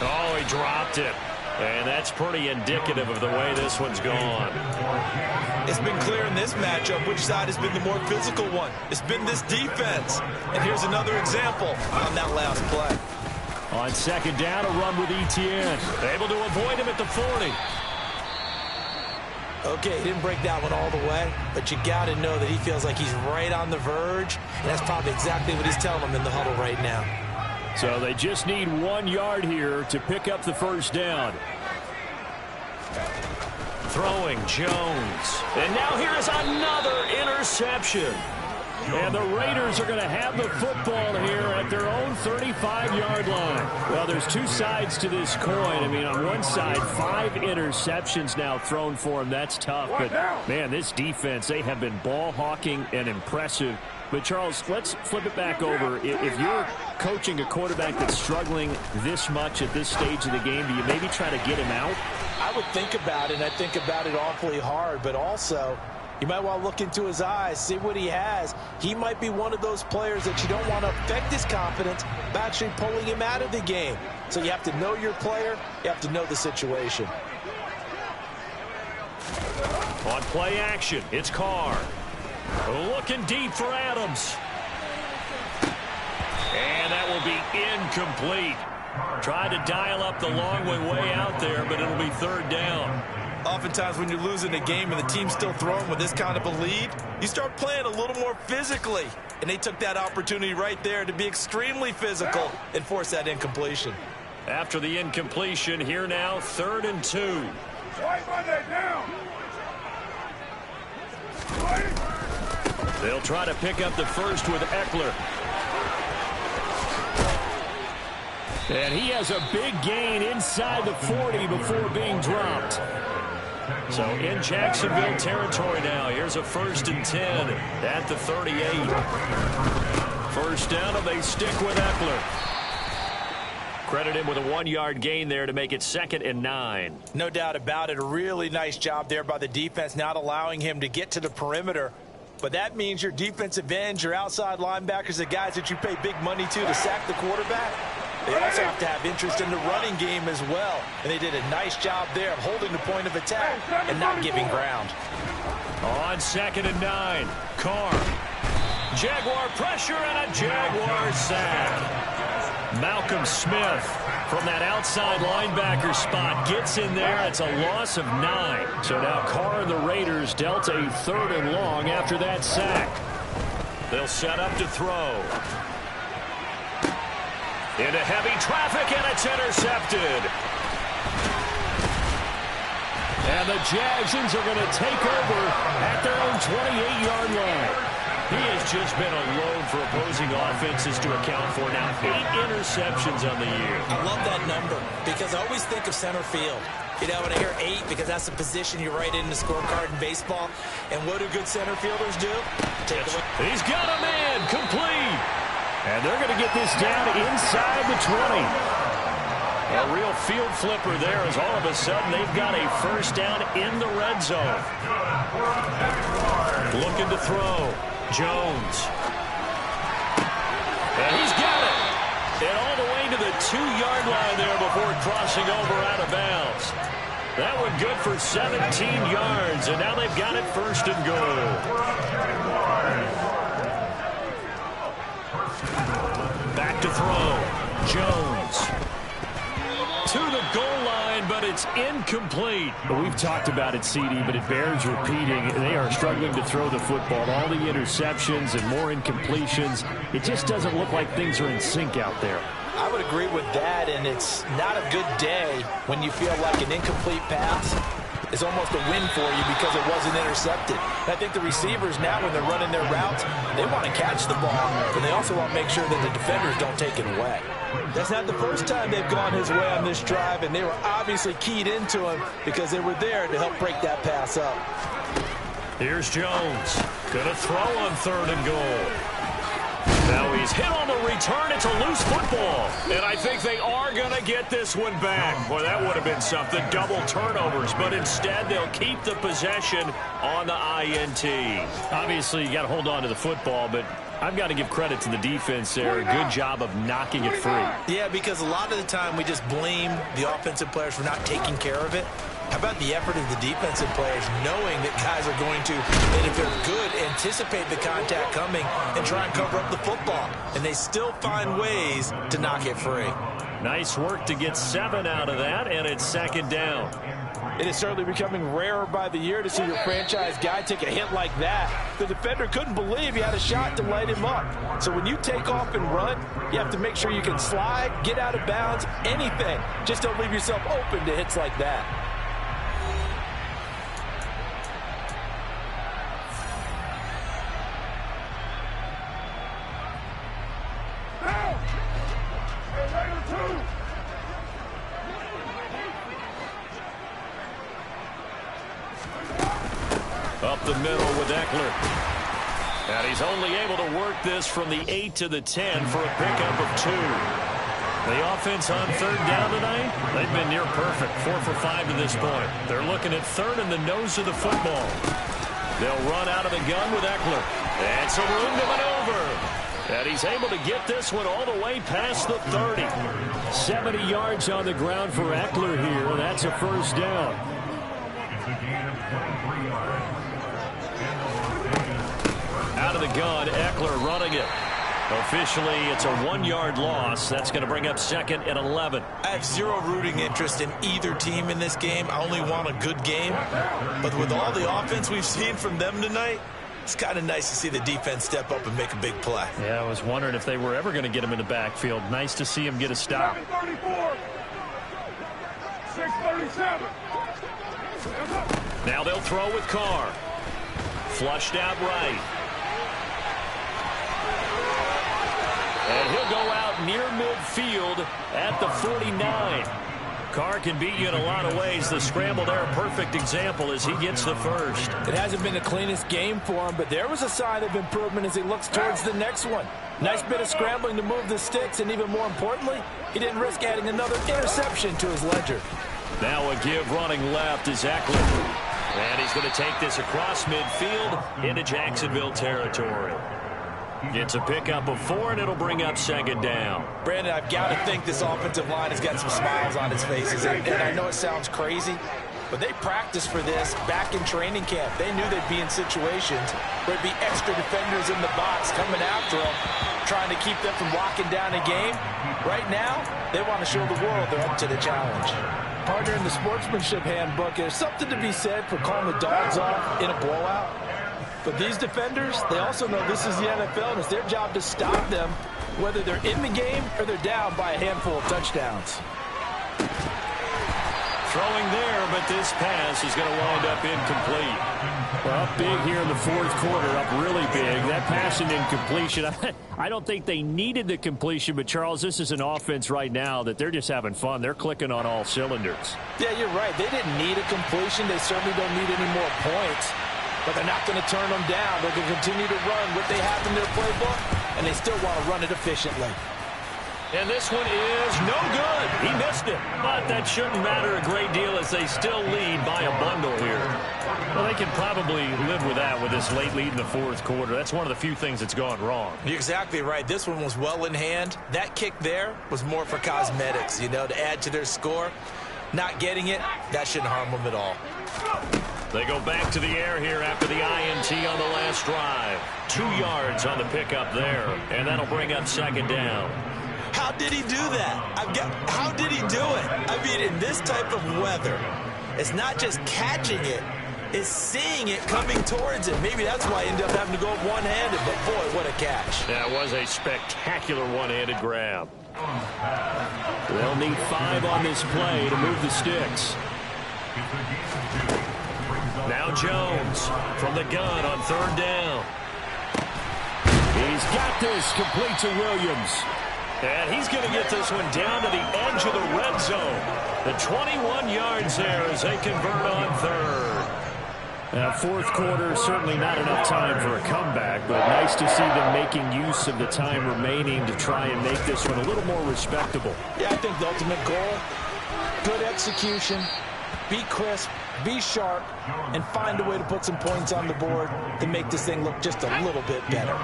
Oh, he dropped it. And that's pretty indicative of the way this one's gone. It's been clear in this matchup which side has been the more physical one. It's been this defense. And here's another example on that last play. On 2nd down, a run with Etienne. Able to avoid him at the 40. Okay, he didn't break that one all the way, but you got to know that he feels like he's right on the verge, and that's probably exactly what he's telling them in the huddle right now. So they just need 1 yard here to pick up the first down. Throwing Jones. And now here is another interception. And the Raiders are going to have the football here at their own 35-yard line. Well, there's 2 sides to this coin. I mean, on one side, 5 interceptions now thrown for him. That's tough. But, man, this defense, they have been ball hawking and impressive. But, Charles, let's flip it back over. If you're coaching a quarterback that's struggling this much at this stage of the game, do you maybe try to get him out? I would think about it, and I think about it awfully hard, but also you might want to look into his eyes, see what he has. He might be one of those players that you don't want to affect his confidence by actually pulling him out of the game. So you have to know your player. You have to know the situation. On play action, it's Carr. Looking deep for Adams. And that will be incomplete. Tried to dial up the long way out there, but it'll be third down. Oftentimes when you're losing a game and the team's still throwing with this kind of a lead, you start playing a little more physically. And they took that opportunity right there to be extremely physical and force that incompletion. After the incompletion, here now, 3rd and 2. White Monday down. They'll try to pick up the first with Eckler. And he has a big gain inside the 40 before being dropped. So in Jacksonville territory now. Here's a 1st and 10 at the 38. First down, and they stick with Eckler. Credit him with a 1-yard gain there to make it 2nd and 9. No doubt about it. A really nice job there by the defense, not allowing him to get to the perimeter. But that means your defensive ends, your outside linebackers, the guys that you pay big money to sack the quarterback, they also have to have interest in the running game as well. And they did a nice job there of holding the point of attack and not giving ground. On 2nd and 9, Carr. Jaguar pressure and a Jaguar sack. Malcolm Smith from that outside linebacker spot gets in there. It's a loss of 9. So now Carr and the Raiders dealt a 3rd and long after that sack. They'll set up to throw. Into heavy traffic, and it's intercepted. And the Jagsons are going to take over at their own 28-yard line. He has just been a load for opposing offenses to account for now. 8 interceptions on the year. I love that number because I always think of center field. You know, when I hear 8, because that's the position you write in the scorecard in baseball. And what do good center fielders do? Take a look. He's got a man, complete. And they're going to get this down inside the 20. A real field flipper there as all of a sudden they've got a first down in the red zone. Looking to throw. Jones. And he's got it. And all the way to the 2-yard line there before crossing over out of bounds. That one good for 17 yards. And now they've got it 1st and goal. Back to throw. Jones. To the goal line, but it's incomplete. We've talked about it, CD, but it bears repeating. They are struggling to throw the football. All the interceptions and more incompletions. It just doesn't look like things are in sync out there. I would agree with that, and it's not a good day when you feel like an incomplete pass is almost a win for you because it wasn't intercepted. And I think the receivers now, when they're running their routes, they want to catch the ball, but they also want to make sure that the defenders don't take it away. That's not the first time they've gone his way on this drive, and they were obviously keyed into him because they were there to help break that pass up. Here's Jones. Gonna throw on 3rd and goal. Now he's hit on the return. It's a loose football. And I think they are going to get this one back. Boy, that would have been something. Double turnovers. But instead, they'll keep the possession on the INT. Obviously, you got to hold on to the football, but I've got to give credit to the defense there. Good job of knocking it free. Yeah, because a lot of the time we just blame the offensive players for not taking care of it. How about the effort of the defensive players knowing that guys are going to, and if they're good, anticipate the contact coming and try and cover up the football. And they still find ways to knock it free. Nice work to get 7 out of that, and it's 2nd down. It is certainly becoming rarer by the year to see your franchise guy take a hit like that. The defender couldn't believe he had a shot to light him up. So when you take off and run, you have to make sure you can slide, get out of bounds, anything. Just don't leave yourself open to hits like that. Up the middle with Eckler. And he's only able to work this from the 8 to the 10 for a pickup of 2. The offense on third down tonight, they've been near perfect, 4 for 5 to this point. They're looking at third in the nose of the football. They'll run out of the gun with Eckler. And some room to maneuver. And he's able to get this one all the way past the 30. 70 yards on the ground for Eckler here. That's a first down. Out of the gun, Eckler running it. Officially, it's a 1-yard loss. That's going to bring up second and 11. I have zero rooting interest in either team in this game. I only want a good game. But with all the offense we've seen from them tonight, it's kind of nice to see the defense step up and make a big play. Yeah, I was wondering if they were ever going to get him in the backfield. Nice to see him get a stop. 6:34. 6:37. Now they'll throw with Carr. Flushed out right. And he'll go out near midfield at the 49. Carr can beat you in a lot of ways. The scramble there, a perfect example as he gets the first. It hasn't been the cleanest game for him, but there was a sign of improvement as he looks towards the next one. Nice bit of scrambling to move the sticks, and even more importantly, he didn't risk adding another interception to his ledger. Now a give running left is Eckler. And he's going to take this across midfield into Jacksonville territory. Gets a pickup of 4, and it'll bring up second down. Brandon, I've got to think this offensive line has got some smiles on its faces. And I know it sounds crazy, but they practiced for this back in training camp. They knew they'd be in situations where there'd be extra defenders in the box coming after them, trying to keep them from locking down a game. Right now, they want to show the world they're up to the challenge. Partner, in the sportsmanship handbook, there's something to be said for calling the dogs off in a blowout. But these defenders, they also know this is the NFL, and it's their job to stop them, whether they're in the game or they're down by a handful of touchdowns. Throwing there, but this pass is going to wind up incomplete. Well, up big here in the fourth quarter, up really big. That pass and incompletion, I don't think they needed the completion, but Charles, this is an offense right now that they're just having fun. They're clicking on all cylinders. Yeah, you're right. They didn't need a completion. They certainly don't need any more points. But they're not going to turn them down. They're going to continue to run what they have in their playbook, and they still want to run it efficiently. And this one is no good. He missed it. But that shouldn't matter a great deal as they still lead by a bundle here. Well, they can probably live with that with this late lead in the fourth quarter. That's one of the few things that's gone wrong. You're exactly right. This one was well in hand. That kick there was more for cosmetics, you know, to add to their score. Not getting it, that shouldn't harm them at all. They go back to the air here after the INT on the last drive. 2 yards on the pickup there, and that'll bring up second down. How did he do that? How did he do it? I mean, in this type of weather, it's not just catching it, it's seeing it coming towards it. Maybe that's why he ended up having to go one-handed, but boy, what a catch. That was a spectacular one-handed grab. They'll need 5 on this play to move the sticks. Now Jones from the gun on third down. He's got this, complete to Williams. And he's going to get this one down to the edge of the red zone. The 21 yards there as they convert on third. Fourth quarter, certainly not enough time for a comeback, but nice to see them making use of the time remaining to try and make this one a little more respectable. Yeah, I think the ultimate goal, good execution, be crisp, be sharp, and find a way to put some points on the board to make this thing look just a little bit better.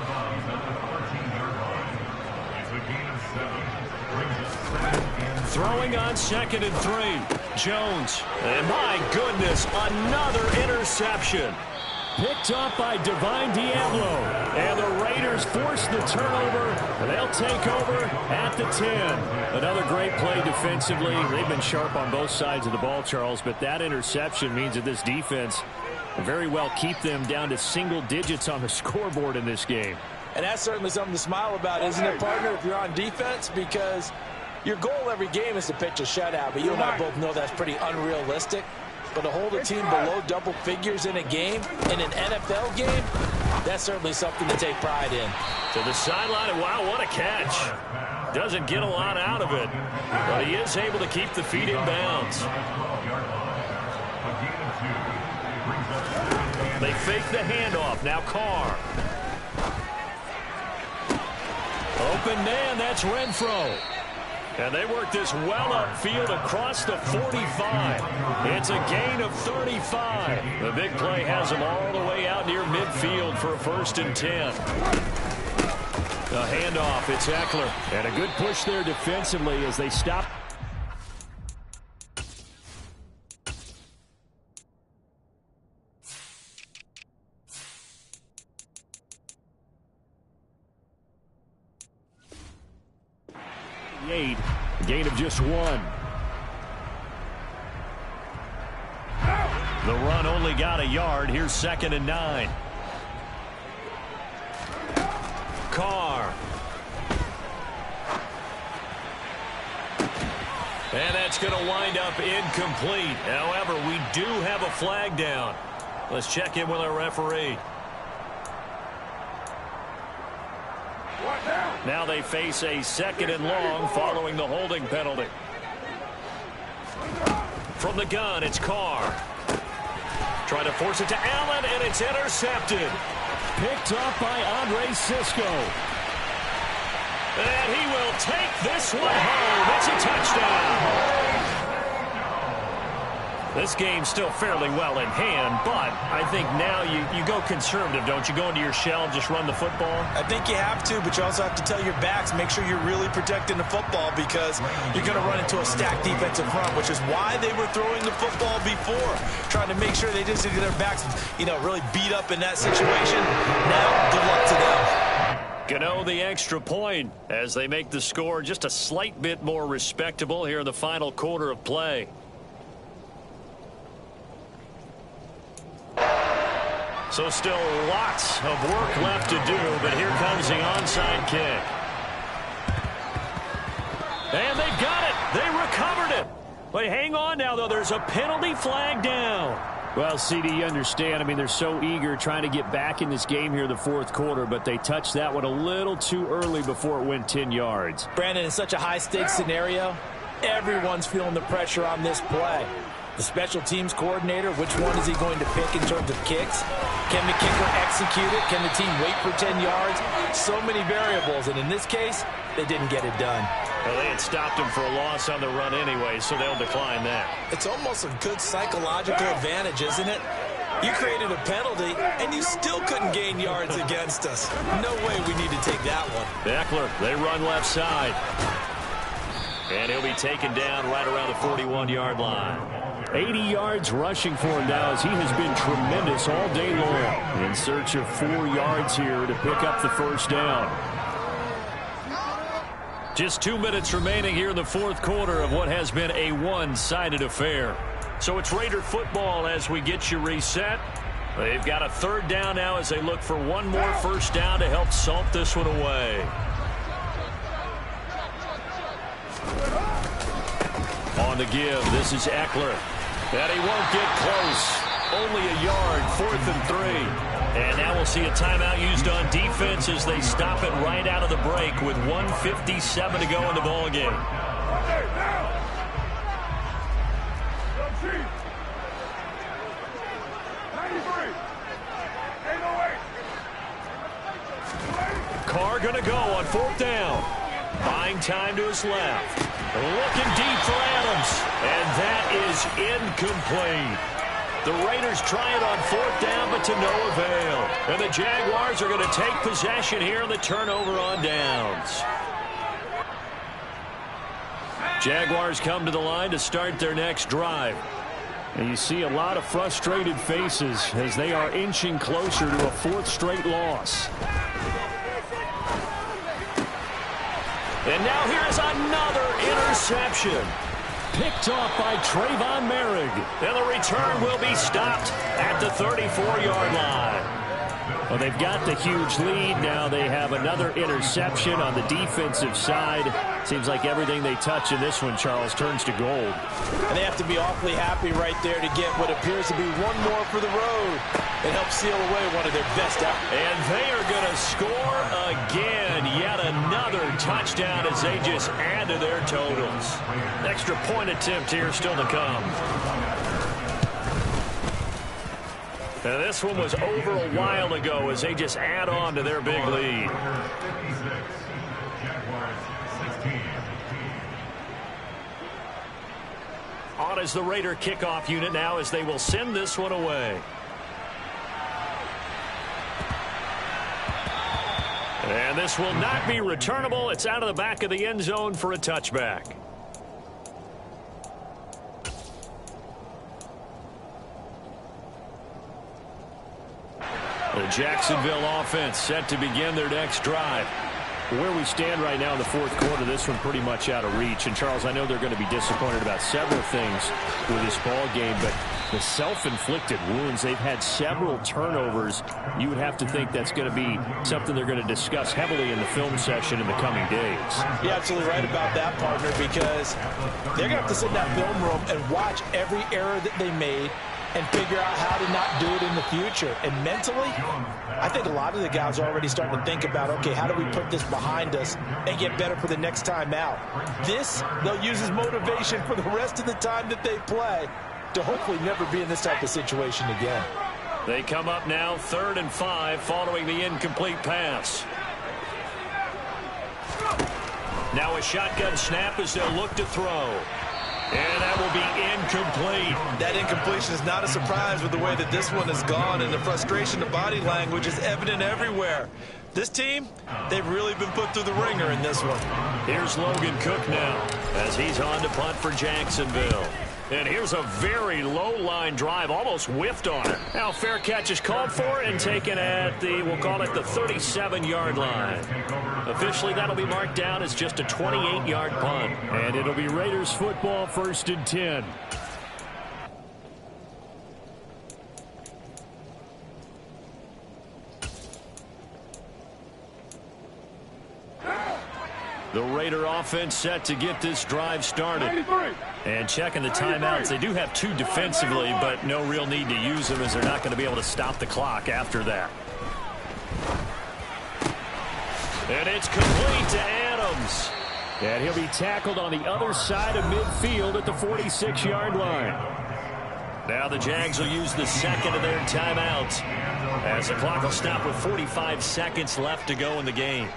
Throwing on 2nd and 3. Jones. And my goodness, another interception. Picked up by Divine Diablo. And the Raiders force the turnover. They'll take over at the 10. Another great play defensively. They've been sharp on both sides of the ball, Charles, but that interception means that this defense will very well keep them down to single digits on the scoreboard in this game. And that's certainly something to smile about, isn't it, partner, if you're on defense? Because your goal every game is to pitch a shutout, but you and I both know that's pretty unrealistic. But to hold a team below double figures in a game, in an NFL game, that's certainly something to take pride in. To the sideline, and wow, what a catch. Doesn't get a lot out of it, but he is able to keep the feet in bounds. They fake the handoff. Now Carr. Open man, that's Renfro. And they work this well upfield across the 45. It's a gain of 35. The big play has them all the way out near midfield for a 1st and 10. The handoff, it's Eckler. And a good push there defensively as they stop. A gain of just 1. The run only got a yard. Here's 2nd and 9. Carr. And that's going to wind up incomplete. However, we do have a flag down. Let's check in with our referee. Now they face a 2nd and long following the holding penalty. From the gun, it's Carr. Trying to force it to Allen, and it's intercepted. Picked up by Andre Cisco. And he will take this one home. It's a touchdown. This game's still fairly well in hand, but I think now you go conservative, don't you? Go into your shell and just run the football? I think you have to, but you also have to tell your backs, make sure you're really protecting the football because you're going to run into a stacked defensive front, which is why they were throwing the football before, trying to make sure they just get their backs, really beat up in that situation. Now, good luck to them. Gano the extra point as they make the score just a slight bit more respectable here in the final quarter of play. So still lots of work left to do, but here comes the onside kick. And they've got it. They recovered it. But hang on now, though. There's a penalty flag down. Well, CD, you understand. I mean, they're so eager trying to get back in this game here in the 4th quarter, but they touched that one a little too early before it went 10 yards. Brandon, in such a high-stakes scenario, everyone's feeling the pressure on this play. The special teams coordinator, which one is he going to pick in terms of kicks? Can the kicker execute it? Can the team wait for 10 yards? So many variables, and in this case, they didn't get it done. Well, they had stopped him for a loss on the run anyway, so they'll decline that. It's almost a good psychological advantage, isn't it? You created a penalty, and you still couldn't gain yards against us. No way we need to take that one. Eckler, they run left side. And he'll be taken down right around the 41-yard line. 80 yards rushing for him now as he has been tremendous all day long. In search of 4 yards here to pick up the 1st down. Just 2 minutes remaining here in the 4th quarter of what has been a one-sided affair. So it's Raider football as we get you reset. They've got a 3rd down now as they look for one more 1st down to help salt this one away. On the give, this is Eckler. And he won't get close. Only a yard, 4th and 3. And now we'll see a timeout used on defense as they stop it right out of the break with 1:57 to go in the ballgame. Carr going to go on 4th down. Buying time to his left. Looking deep for Adams. And that is incomplete. The Raiders try it on 4th down, but to no avail. And the Jaguars are going to take possession here on the turnover on downs. Jaguars come to the line to start their next drive. And you see a lot of frustrated faces as they are inching closer to a 4th straight loss. And now here is another interception. Picked off by Trayvon Merrick. And the return will be stopped at the 34-yard line. Well, they've got the huge lead. Now they have another interception on the defensive side. Seems like everything they touch in this one, Charles, turns to gold. And they have to be awfully happy right there to get what appears to be one more for the road. It helps seal away one of their best out. And they are going to score again. Yet another touchdown as they just add to their totals. Extra point attempt here still to come. Now this one was over a while ago as they just add on to their big lead. is the Raider kickoff unit now as they will send this one away. And this will not be returnable. It's out of the back of the end zone for a touchback. The Jacksonville offense set to begin their next drive. Where we stand right now in the fourth quarter, this one pretty much out of reach. And, Charles, I know they're going to be disappointed about several things with this ball game, but the self-inflicted wounds, they've had several turnovers. You would have to think that's going to be something they're going to discuss heavily in the film session in the coming days. You're absolutely right about that, partner, because they're going to have to sit in that film room and watch every error that they made and figure out how to not do it in the future. And mentally, I think a lot of the guys are already starting to think about, okay, how do we put this behind us and get better for the next time out? This, they'll use as motivation for the rest of the time that they play to hopefully never be in this type of situation again. They come up now 3rd and 5 following the incomplete pass. Now a shotgun snap as they'll look to throw. And that will be incomplete. That incompletion is not a surprise with the way that this one has gone, and the frustration of body language is evident everywhere. This team, they've really been put through the ringer in this one. Here's Logan Cook now as he's on to punt for Jacksonville. And here's a very low-line drive, almost whiffed on it. Now fair catch is called for and taken at the, we'll call it the 37-yard line. Officially, that'll be marked down as just a 28-yard punt. And it'll be Raiders football, 1st and 10. The Raider offense set to get this drive started. And checking the timeouts. They do have 2 defensively, but no real need to use them as they're not going to be able to stop the clock after that. And it's complete to Adams. And he'll be tackled on the other side of midfield at the 46-yard line. Now the Jags will use the second of their timeouts as the clock will stop with 45 seconds left to go in the game.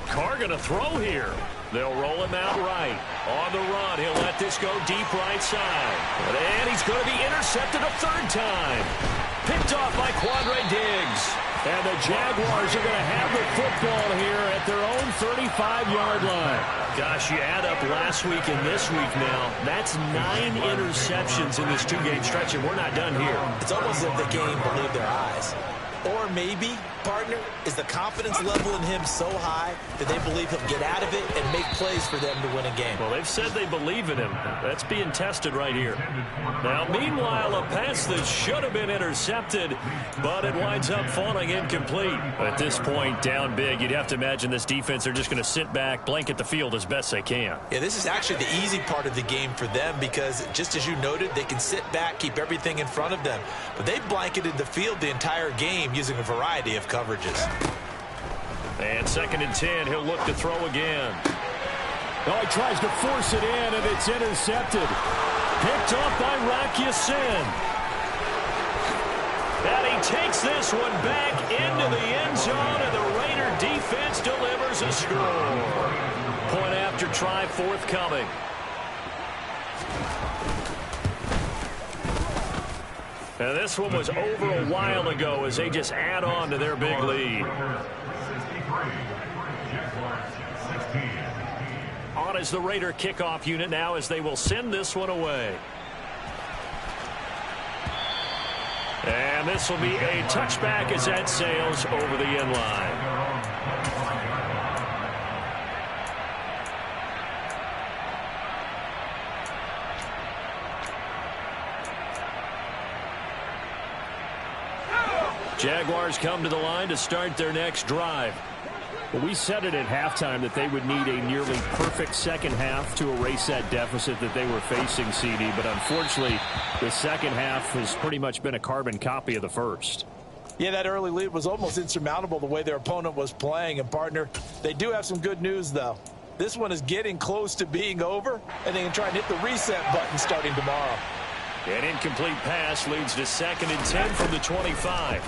Carr going to throw here. They'll roll him out right. On the run, he'll let this go deep right side. And he's going to be intercepted a 3rd time. Picked off by Quandre Diggs. And the Jaguars are going to have the football here at their own 35-yard line. Gosh, you add up last week and this week now. That's 9 interceptions in this 2-game stretch, and we're not done here. It's almost as if the game believed their eyes. Or maybe, partner, is the confidence level in him so high that they believe he'll get out of it and make plays for them to win a game. Well, they've said they believe in him. That's being tested right here. Now, meanwhile, a pass that should have been intercepted, but it winds up falling incomplete. At this point, down big, you'd have to imagine this defense, they're just going to sit back, blanket the field as best they can. Yeah, this is actually the easy part of the game for them because, just as you noted, they can sit back, keep everything in front of them. But they blanketed the field the entire game using a variety of coverages. And 2nd and 10, he'll look to throw again. Oh, he tries to force it in, and it's intercepted. Picked off by Rock Ya-Sin. And he takes this one back into the end zone, and the Raider defense delivers a score. Point after try forthcoming. And this one was over a while ago as they just add on to their big lead. On is the Raider kickoff unit now as they will send this one away. And this will be a touchback as that sails over the end line. Jaguars come to the line to start their next drive. Well, we said it at halftime that they would need a nearly perfect second half to erase that deficit that they were facing, CD. But unfortunately, the second half has pretty much been a carbon copy of the first. Yeah, that early lead was almost insurmountable the way their opponent was playing. And, partner, they do have some good news, though. This one is getting close to being over, and they can try and hit the reset button starting tomorrow. An incomplete pass leads to 2nd and 10 from the 25.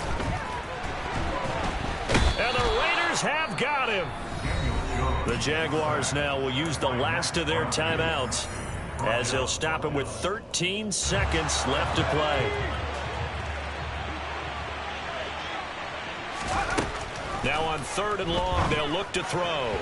And the Raiders have got him. The Jaguars now will use the last of their timeouts as they'll stop it with 13 seconds left to play. Now on 3rd and long, they'll look to throw.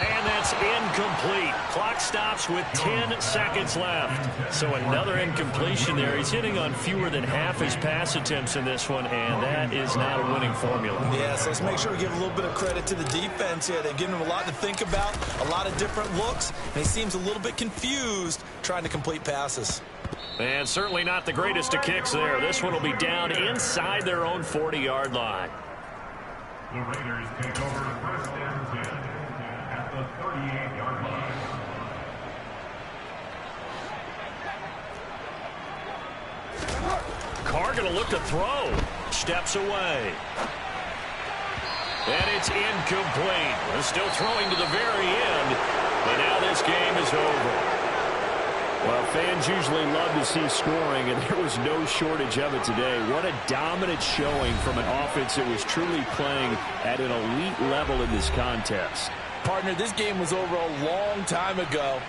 And that's incomplete. Clock stops with 10 seconds left. So another incompletion there. He's hitting on fewer than half his pass attempts in this one, and that is not a winning formula. Yeah, so let's make sure we give a little bit of credit to the defense here. They've given him a lot to think about, a lot of different looks, and he seems a little bit confused trying to complete passes. And certainly not the greatest of kicks there. This one will be down inside their own 40-yard line. The Raiders take over 1st and 10 at the 38-yard line. Carr going to look to throw. Steps away. And it's incomplete. We're still throwing to the very end. But now this game is over. Well, fans usually love to see scoring, and there was no shortage of it today. What a dominant showing from an offense that was truly playing at an elite level in this contest. Partner, this game was over a long time ago.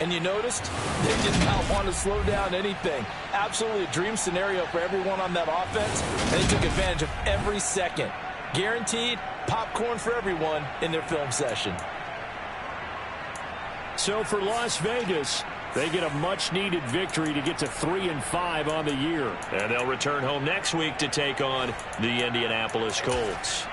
And you noticed they did not want to slow down anything. Absolutely a dream scenario for everyone on that offense. And they took advantage of every second. Guaranteed popcorn for everyone in their film session. So for Las Vegas, they get a much-needed victory to get to 3-5 on the year. And they'll return home next week to take on the Indianapolis Colts.